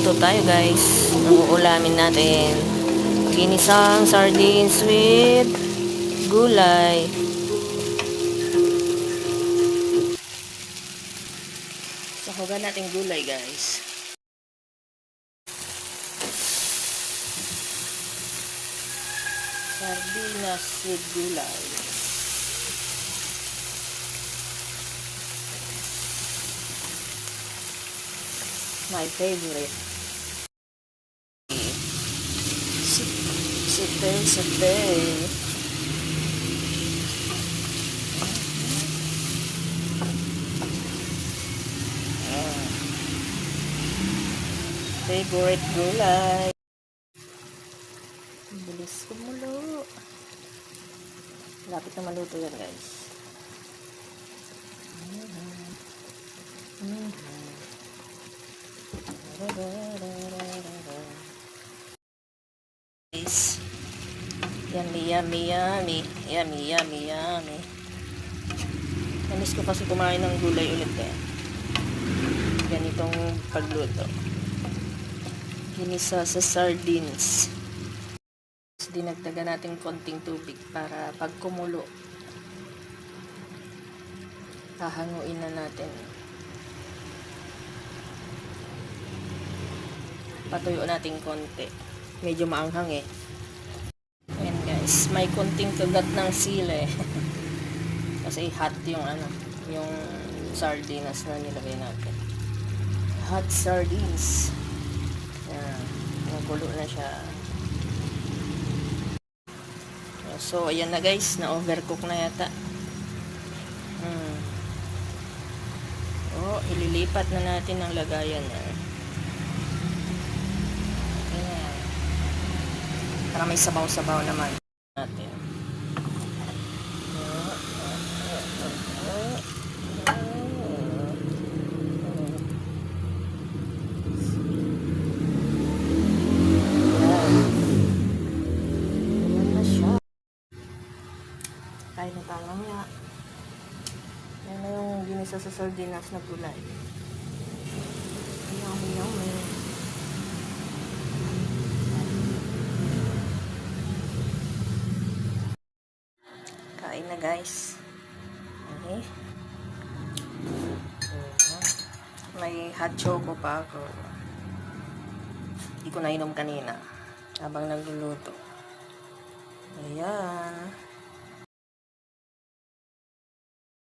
Magluluto tayo guys. Ang uulamin natin. Ginisang sardines with gulay. Sahugan natin gulay guys. Sardinas with gulay. My favorite. Sipe. Favorite gulay. Bilis kumulo. Lapit na maluto yan guys. Yummy. Namiss ko kasi kumain ng gulay ulit eh. Ganitong pagluto. Ginisa sa sardines. Dinagdagan natin konting tubig para pag kumulo, hahanguin na natin. Patuyo natin konti. Medyo maanghang eh. Ayan guys, may konting kagat ng sili. Kasi hot yung sardinas na nilagay natin. Hot sardines. Ayan, nagulo na siya. So, ayan na guys, na-overcook na yata. Ililipat na natin ang lagayan na. Ayan. Para may sabaw-sabaw naman natin. Kain na tayo mamaya. Yan na yung ginisa sa sardinas na gulay. Yummy. Kain na guys. Okay. May hot choco pa ako. Hindi ko nainom kanina habang nagluluto. Ayan.